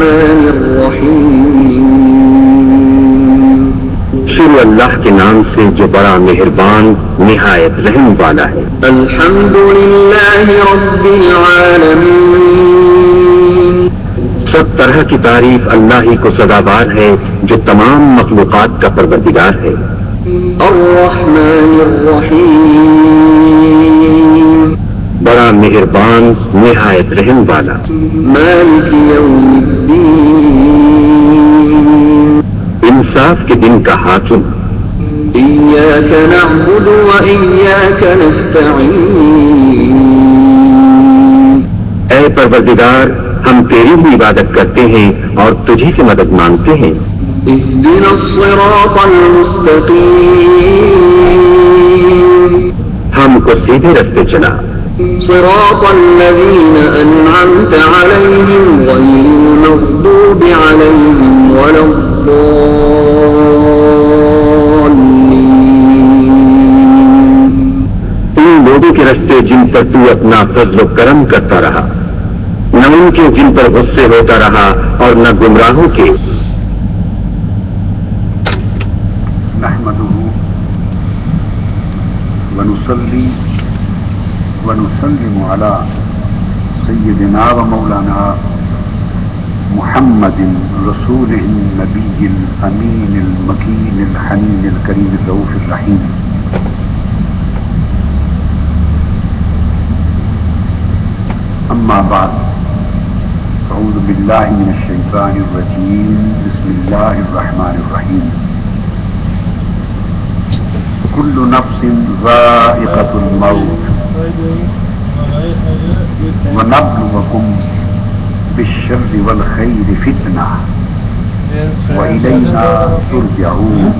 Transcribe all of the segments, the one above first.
الرحمن الرحیم. شروع اللہ کے نام سے جو بڑا مہربان نہایت رحم والا ہے. الحمد للہ رب العالمین. سب طرح کی تعریف اللہ ہی کو سزاوار ہے جو تمام مخلوقات کا پروردگار ہے. الرحمن الرحیم. بڑا مہربان نہایت رحم والا. مالک یوم الدین. انصاف کے دن کا حاکم. ایاک نعبد و ایاک نستعین. اے پروردگار ہم تیری ہی عبادت کرتے ہیں اور تجھی سے مدد مانگتے ہیں. اهدنا الصراط المستقیم. ہم کو سیدھے رستے چلا. صراط الذین انعمت علیہم غیر المغضوب علیہم ولا الضالین. ان لوگوں کے رستے جن پر تو اپنا فضل و کرم کرتا رہا، نہ ان کے جن پر غصے ہوتا رہا اور نہ گمراہوں کے. نحمده ونصلي ونسلم على سيدنا ومولانا محمد رسوله النبي الأمين المكين الحنين الكريم الرؤوف الرحيم. أما بعد، أعوذ بالله من الشيطان الرجيم. بسم الله الرحمن الرحيم. كل نفس ذائقة الموت ونبلوكم بالشر والخير فتنة وإلينا ترجعون.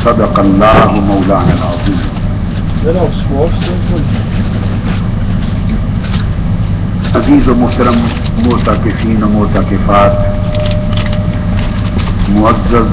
صدق الله مولانا العظيم. عزیز و محترم معتکفین و معتکفات، معزز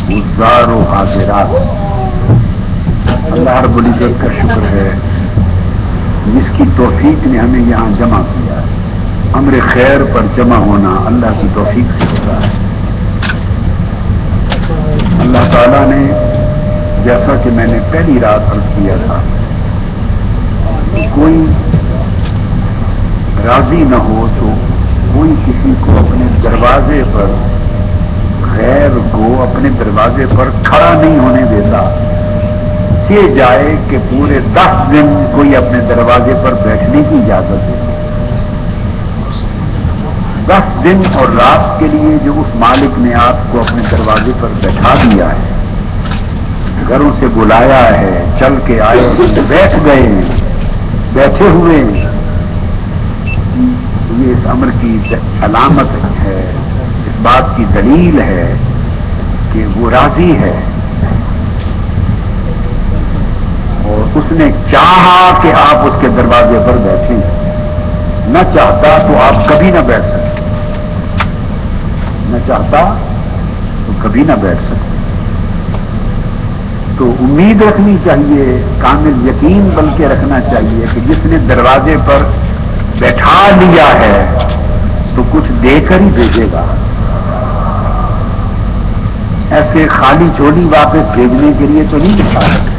حضار و حاضرات، اللہ رب العزت کا شکر ہے جس کی توفیق نے ہمیں یہاں جمع کیا ہے. امر خیر پر جمع ہونا اللہ کی توفیق سے ہوتا ہے. اللہ تعالیٰ نے جیسا کہ میں نے پہلی رات عرض کیا تھا، کوئی راضی نہ ہو تو کوئی کسی کو اپنے دروازے پر غیر کو اپنے دروازے پر کھڑا نہیں ہونے دیتا. یہ جائے کہ پورے 10 دن کوئی اپنے دروازے پر بیٹھنے کی اجازت دے. 10 دن اور رات کے لیے جو اس مالک نے آپ کو اپنے دروازے پر بیٹھا دیا ہے، گھروں سے بلایا ہے، چل کے آئے، بیٹھ گئے، بیٹھے ہوئے، یہ اس امر کی علامت ہے، اس بات کی دلیل ہے کہ وہ راضی ہے اور اس نے چاہا کہ آپ اس کے دروازے پر بیٹھیں. نہ چاہتا تو آپ کبھی نہ بیٹھ سکتے، نہ چاہتا تو کبھی نہ بیٹھ سکتے. تو امید رکھنی چاہیے، کامل یقین بلکہ رکھنا چاہیے کہ جس نے دروازے پر بیٹھا لیا ہے تو کچھ دے کر ہی بھیجے گا. ایسے خالی چولی واپس بھیجنے کے لیے تو نہیں بٹھا سکتے.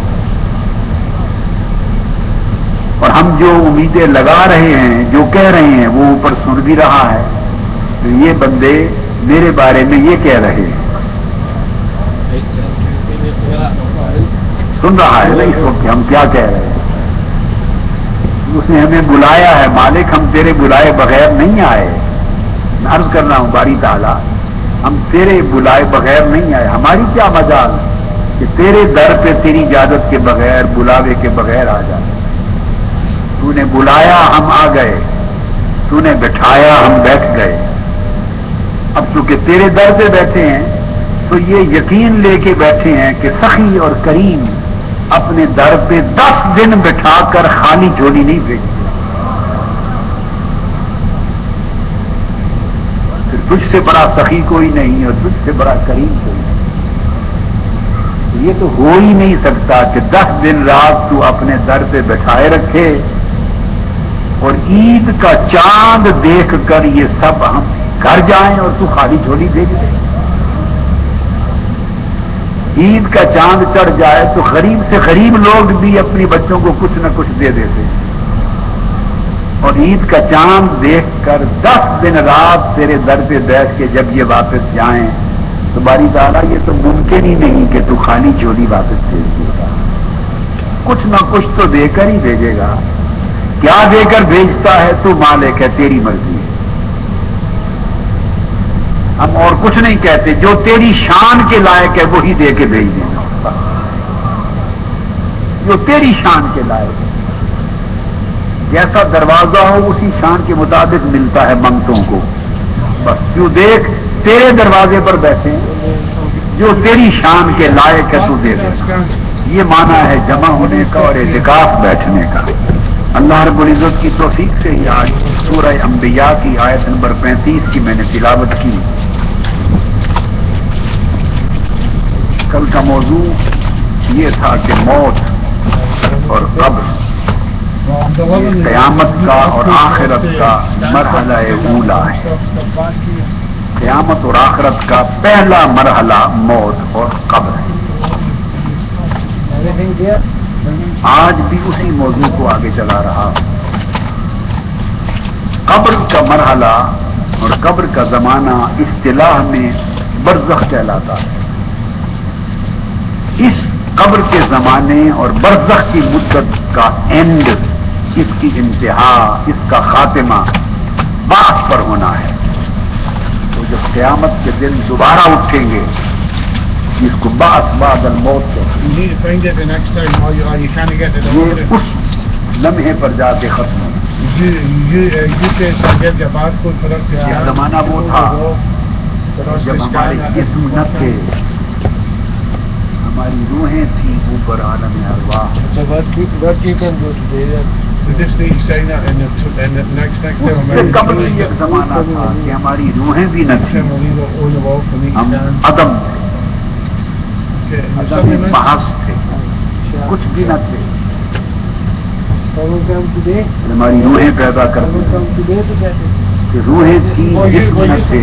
اور ہم جو امیدیں لگا رہے ہیں، جو کہہ رہے ہیں، وہ اوپر سن بھی رہا ہے. تو یہ بندے میرے بارے میں یہ کہہ رہے ہیں، سن رہا ہے نا اس وقت ہم کیا کہہ رہے ہیں. اس نے ہمیں بلایا ہے، مالک ہم تیرے بلائے بغیر نہیں آئے. میں عرض کر رہا ہوں باری تعالیٰ، ہم تیرے بلائے بغیر نہیں آئے. ہماری کیا مجال کہ تیرے در پہ تیری اجازت کے بغیر، بلاوے کے بغیر آ جائے. تو نے بلایا ہم آ گئے، تو نے بٹھایا ہم بیٹھ گئے. اب چونکہ تیرے در پہ بیٹھے ہیں تو یہ یقین لے کے بیٹھے ہیں کہ سخی اور کریم اپنے در پہ 10 دن بٹھا کر خالی جھولی نہیں بھیجتے. پھر تجھ سے بڑا سخی کوئی نہیں اور تجھ سے بڑا کریم کوئی نہیں. یہ تو ہو ہی نہیں سکتا کہ 10 دن رات تو اپنے در پہ بٹھائے رکھے اور عید کا چاند دیکھ کر یہ سب ہم گھر جائیں اور تو خالی جھولی بھیج دے. عید کا چاند چڑھ جائے تو غریب سے غریب لوگ بھی اپنی بچوں کو کچھ نہ کچھ دے دیتے. اور عید کا چاند دیکھ کر 10 دن رات تیرے در پہ بیٹھ کے جب یہ واپس جائیں تو باری تعالیٰ یہ تو ممکن ہی نہیں کہ تو خالی جھولی واپس بھیج دے گا. کچھ نہ کچھ تو دے کر ہی بھیجے گا. کیا دے کر بھیجتا ہے تو مالک ہے، تیری مرضی ہے. ہم اور کچھ نہیں کہتے، جو تیری شان کے لائق ہے وہی دے کے بھیج دینا. جو تیری شان کے لائق ہے، جیسا دروازہ ہو اسی شان کے مطابق ملتا ہے منگتوں کو. بس جو دیکھ تیرے دروازے پر بیٹھے جو تیری شان کے لائق ہے تو دے دے. یہ معنی ہے جمع ہونے کا اور اعتکاف بیٹھنے کا. اللہ رب العزت کی توفیق سے ہی آج سورہ انبیاء کی آیت نمبر 35 کی میں نے تلاوت کی. کل کا موضوع یہ تھا کہ موت اور قبر یہ قیامت کا اور آخرت کا مرحلہ اولا ہے. قیامت اور آخرت کا پہلا مرحلہ موت اور قبر ہے. آج بھی اسی موضوع کو آگے چلا رہا. قبر کا مرحلہ اور قبر کا زمانہ اصطلاح میں برزخ کہلاتا ہے. اس قبر کے زمانے اور برزخ کی مدت کا اینڈ، اس کی انتہا، اس کا خاتمہ بعث پر ہونا ہے. تو جب قیامت کے دن دوبارہ اٹھیں گے جس کو بعث بعد الموت یہ اس لمحے پر جا کے ختم ہونا. یہ زمانہ وہ تھا جب ہمارے جسم نہ تھے، ہماری روحیں تھیں اوپر عالم ارواح. قبل ایک زمانہ تھا کہ ہماری روحیں بھی نہ تھیں، ہم عدم تھے، عدم محض تھے، کچھ بھی نہ تھے. ہماری روحیں پیدا کر کہ روحیں تھیں جسم نہ تھے.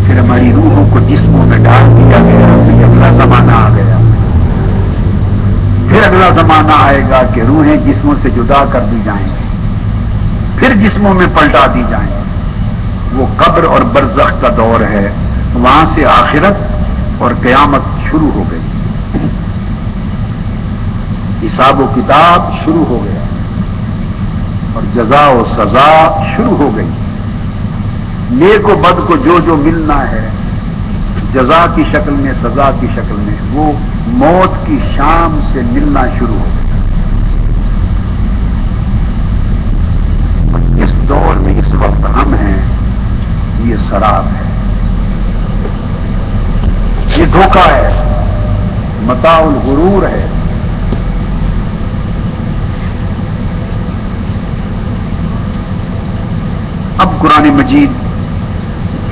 پھر ہماری روحوں کو جسموں میں ڈال دیا گیا. پھر اگلا زمانہ آ گیا. پھر اگلا زمانہ آئے گا کہ روحیں جسموں سے جدا کر دی جائیں گی، پھر جسموں میں پلٹا دی جائیں گی. وہ قبر اور برزخ کا دور ہے. وہاں سے آخرت اور قیامت شروع ہو گئی. حساب و کتاب شروع ہو گیا اور جزا و سزا شروع ہو گئی. نیک و بد کو جو جو ملنا ہے جزا کی شکل میں، سزا کی شکل میں، وہ موت کی شام سے ملنا شروع ہو گیا. اس دور میں اس وقت ہم ہیں، یہ سراب ہے، یہ دھوکہ ہے، متاع الغرور ہے. اب قرآن مجید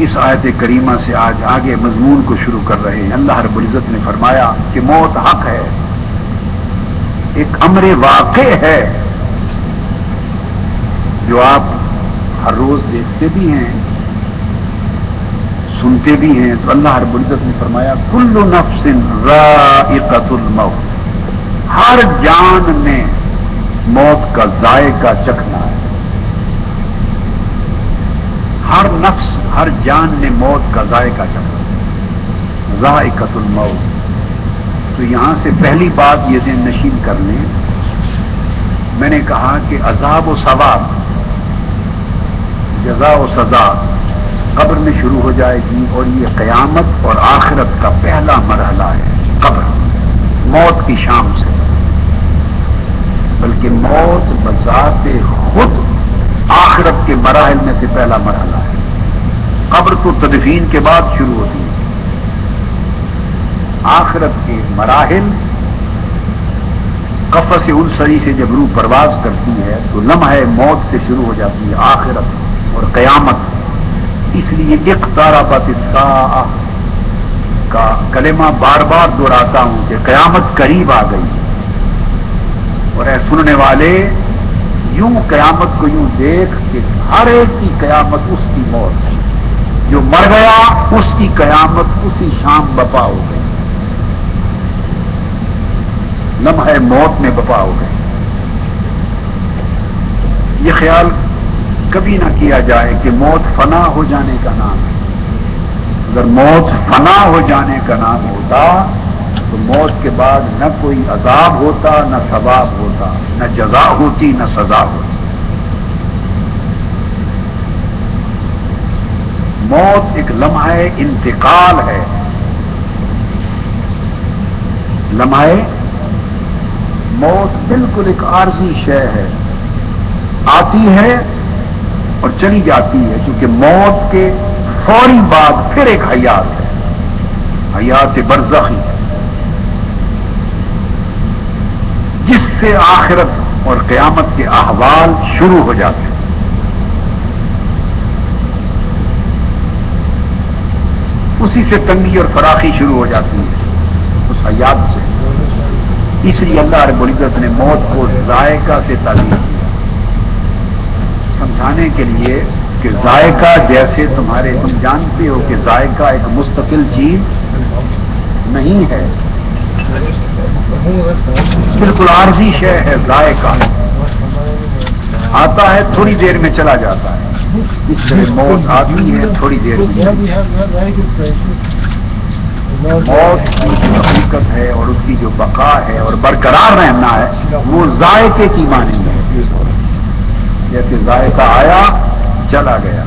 اس آیت کریمہ سے آج آگے مضمون کو شروع کر رہے ہیں. اللہ رب العزت نے فرمایا کہ موت حق ہے، ایک امر واقع ہے جو آپ ہر روز دیکھتے بھی ہیں، سنتے بھی ہیں. تو اللہ رب العزت نے فرمایا کل نفس ذائقۃ الموت، ہر جان نے موت کا ذائقہ چکھنا ہے. ہر نفس، ہر جان نے موت کا ذائقہ چکھا. ذائقۃ الموت. تو یہاں سے پہلی بات یہ ذہن نشین کر لیں، میں نے کہا کہ عذاب و ثواب، جزا و سزا قبر میں شروع ہو جائے گی. اور یہ قیامت اور آخرت کا پہلا مرحلہ ہے قبر، موت کی شام سے. بلکہ موت بذات خود آخرت کے مراحل میں سے پہلا مرحلہ ہے. قبر تو تدفین کے بعد شروع ہوتی ہے. آخرت کے مراحل قفص عنصری سے جب روح پرواز کرتی ہے تو لمحہ موت سے شروع ہو جاتی ہے آخرت اور قیامت. اس لیے اقتربت الساعہ کا کلمہ بار بار دہراتا ہوں کہ قیامت قریب آ گئی. اور اے سننے والے، یوں قیامت کو یوں دیکھ کہ ہر ایک کی قیامت اس کی موت ہے، جو مر گیا اس کی قیامت اسی شام بپا ہو گئی، لمحہ موت میں بپا ہو گئی۔ یہ خیال کبھی نہ کیا جائے کہ موت فنا ہو جانے کا نام ہے۔ اگر موت فنا ہو جانے کا نام ہوتا تو موت کے بعد نہ کوئی عذاب ہوتا، نہ ثواب ہوتا، نہ جزا ہوتی، نہ سزا ہوتی۔ موت ایک لمحہ انتقال ہے، لمحہ موت بالکل ایک عارضی شے ہے، آتی ہے اور چلی جاتی ہے، کیونکہ موت کے فوری بعد پھر ایک حیات ہے، حیات برزخی، جس سے آخرت اور قیامت کے احوال شروع ہو جاتے ہیں۔ اسی سے تنگی اور فراخی شروع ہو جاتی ہے، اس حیات سے۔ اس لیے اللہ رب العزت نے موت کو ذائقہ سے تعبیر کیا، سمجھانے کے لیے کہ ذائقہ جیسے تم جانتے ہو کہ ذائقہ ایک مستقل چیز نہیں ہے، بالکل عارضی شے ہے۔ ذائقہ آتا ہے تھوڑی دیر میں چلا جاتا ہے، اس طرح موت آتی ہے تھوڑی دیر میں۔ موت کی جو حقیقت ہے اور اس کی جو بقا ہے اور برقرار رہنا ہے وہ ذائقے کی مانند ہے، جیسے ذائقہ آیا چلا گیا۔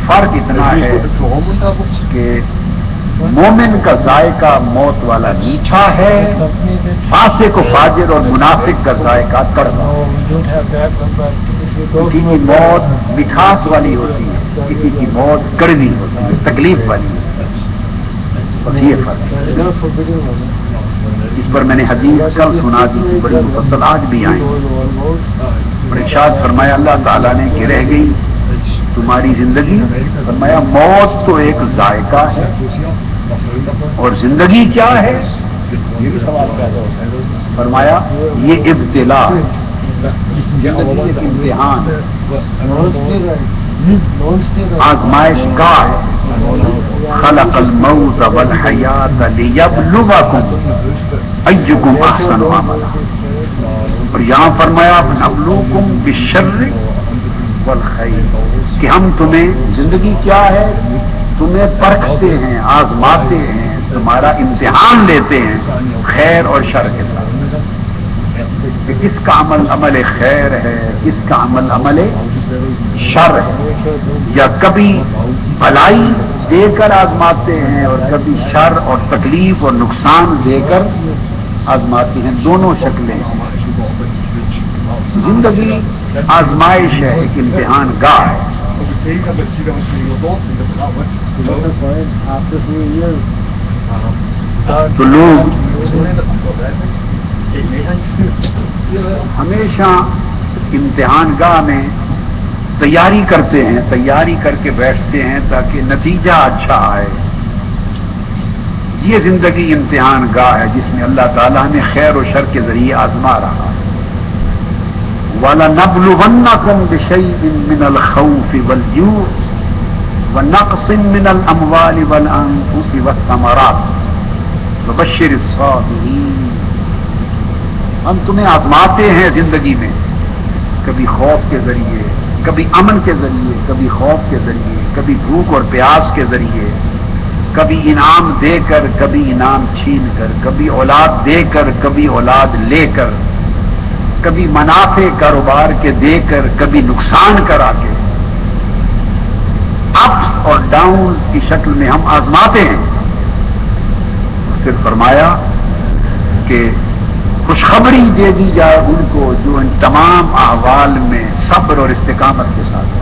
فرق اتنا ہے کہ مومن کا ذائقہ موت والا میٹھا ہے، فاسق و فاجر اور منافق کا ذائقہ کڑوا۔ کسی کی موت مٹھاس والی ہوتی ہے، کسی کی موت کڑوی ہوتی ہے، تکلیف والی ہوتی ہے۔ یہ فرق ہے، اس پر میں نے حدیث کل سنا دی تھی، بڑی مفصل آج بھی آئی اور ارشاد فرمایا اللہ تعالیٰ نے کہ رہ گئی تمہاری زندگی، فرمایا موت تو ایک ذائقہ ہے اور زندگی کیا ہے، یہ بھی سوال پیدا ہوتا ہے۔ فرمایا یہ ابتلا ہے، زندگی ایک امتحان ہے، آزمائش گاہ ہے۔ خلق الموت والحیات لیبلوکم ایکم احسن عملا، اور یہاں فرمایا نبلوکم بالشر والخیر، کہ ہم تمہیں زندگی کیا ہے تمہیں پرکھتے ہیں، آزماتے ہیں، تمہارا امتحان لیتے ہیں خیر اور شر کے ساتھ، کہ کس کا عمل عمل خیر ہے، کس کا عمل عمل شر ہے، یا کبھی بھلائی دے کر آزماتے ہیں اور کبھی شر اور تکلیف اور نقصان دے کر آزماتے ہیں، دونوں شکلیں ہیں۔ زندگی آزمائش ہے، ایک امتحان گاہ ہے۔ تو لوگ ہمیشہ امتحان گاہ میں تیاری کرتے ہیں، تیاری کر کے بیٹھتے ہیں تاکہ نتیجہ اچھا آئے۔ یہ زندگی امتحان گاہ ہے جس میں اللہ تعالیٰ نے خیر و شر کے ذریعے آزما رہا ہے۔ وَلَنَبْلُوَنَّكُمْ بِشَيْءٍ مِّنَ الْخَوْفِ وَالْجُوعِ وَنَقْصٍ مِّنَ الْأَمْوَالِ وَالْأَنفُسِ وَالثَّمَرَاتِ وَبَشِّرِ الصَّابِرِينَ۔ ہم تمہیں آزماتے ہیں زندگی میں، کبھی خوف کے ذریعے، کبھی امن کے ذریعے، کبھی خوف کے ذریعے، کبھی بھوک اور پیاس کے ذریعے، کبھی انعام دے کر، کبھی انعام چھین کر، کبھی اولاد دے کر، کبھی اولاد لے کر، کبھی منافع کاروبار کے دے کر، کبھی نقصان کرا کے، اپس اور ڈاؤنز کی شکل میں ہم آزماتے ہیں۔ پھر فرمایا کہ خوشخبری دے دی جائے ان کو جو ان تمام احوال میں صبر اور استقامت کے ساتھ